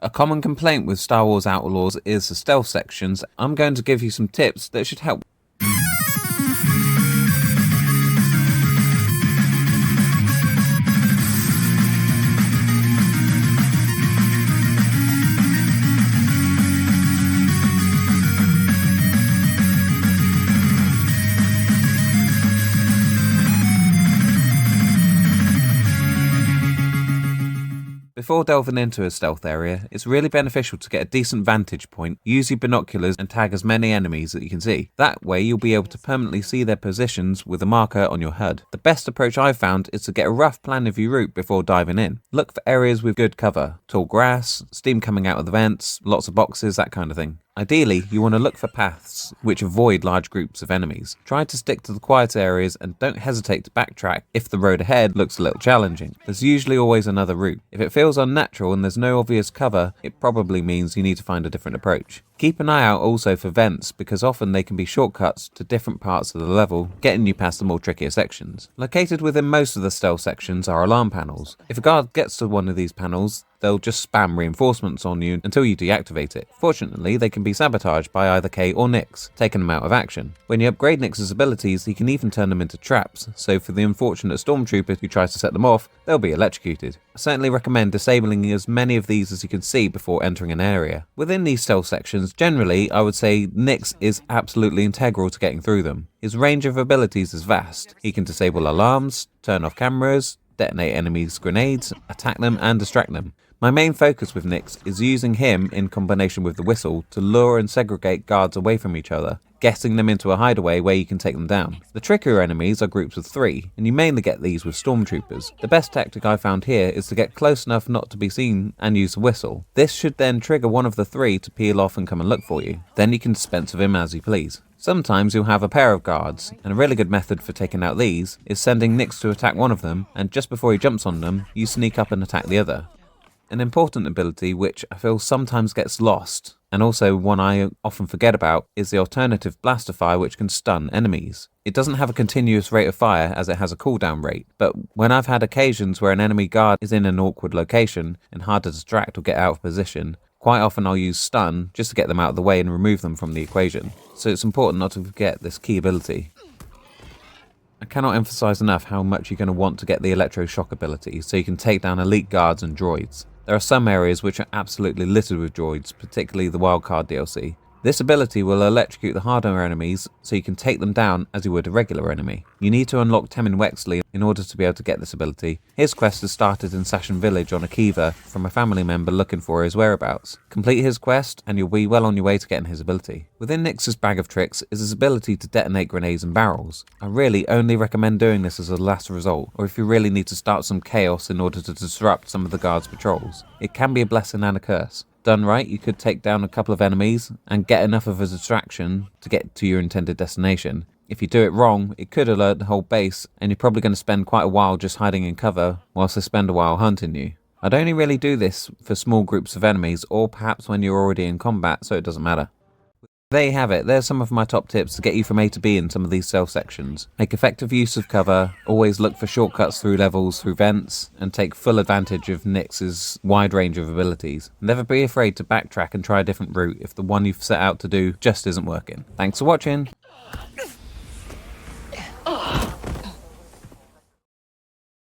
A common complaint with Star Wars Outlaws is the stealth sections. I'm going to give you some tips that should help. Before delving into a stealth area, it's really beneficial to get a decent vantage point, use your binoculars and tag as many enemies that you can see. That way you'll be able to permanently see their positions with a marker on your HUD. The best approach I've found is to get a rough plan of your route before diving in. Look for areas with good cover, tall grass, steam coming out of the vents, lots of boxes, that kind of thing. Ideally, you want to look for paths which avoid large groups of enemies. Try to stick to the quiet areas and don't hesitate to backtrack if the road ahead looks a little challenging. There's usually always another route. If it feels unnatural and there's no obvious cover, it probably means you need to find a different approach. Keep an eye out also for vents, because often they can be shortcuts to different parts of the level, getting you past the more trickier sections. Located within most of the stealth sections are alarm panels. If a guard gets to one of these panels, they'll just spam reinforcements on you until you deactivate it. Fortunately, they can be sabotaged by either K or Nix, taking them out of action. When you upgrade Nix's abilities, he can even turn them into traps, so for the unfortunate stormtrooper who tries to set them off, they'll be electrocuted. I certainly recommend disabling as many of these as you can see before entering an area. Within these stealth sections, generally, I would say Nix is absolutely integral to getting through them. His range of abilities is vast. He can disable alarms, turn off cameras, detonate enemies' grenades, attack them and distract them. My main focus with Nix is using him in combination with the whistle to lure and segregate guards away from each other, getting them into a hideaway where you can take them down. The trickier enemies are groups of 3, and you mainly get these with stormtroopers. The best tactic I found here is to get close enough not to be seen and use the whistle. This should then trigger one of the 3 to peel off and come and look for you. Then you can dispense of him as you please. Sometimes you'll have a pair of guards, and a really good method for taking out these is sending Nix to attack one of them, and just before he jumps on them, you sneak up and attack the other. An important ability which I feel sometimes gets lost, and also one I often forget about, is the alternative blaster fire which can stun enemies. It doesn't have a continuous rate of fire as it has a cooldown rate, but when I've had occasions where an enemy guard is in an awkward location and hard to distract or get out of position, quite often I'll use stun just to get them out of the way and remove them from the equation. So it's important not to forget this key ability. I cannot emphasize enough how much you're going to want to get the electroshock ability so you can take down elite guards and droids. There are some areas which are absolutely littered with droids, particularly the Wildcard DLC. This ability will electrocute the harder enemies so you can take them down as you would a regular enemy. You need to unlock Temin Wexley in order to be able to get this ability. His quest is started in Sashan Village on Akiva from a family member looking for his whereabouts. Complete his quest and you'll be well on your way to getting his ability. Within Nix's bag of tricks is his ability to detonate grenades and barrels. I really only recommend doing this as a last result, or if you really need to start some chaos in order to disrupt some of the guards' patrols. It can be a blessing and a curse. Done right, you could take down a couple of enemies and get enough of a distraction to get to your intended destination. If you do it wrong, it could alert the whole base and you're probably going to spend quite a while just hiding in cover whilst they spend a while hunting you. I'd only really do this for small groups of enemies or perhaps when you're already in combat, so it doesn't matter. There you have it, there's some of my top tips to get you from A to B in some of these stealth sections. Make effective use of cover, always look for shortcuts through levels, through vents, and take full advantage of Nix's wide range of abilities. Never be afraid to backtrack and try a different route if the one you've set out to do just isn't working. Thanks for watching!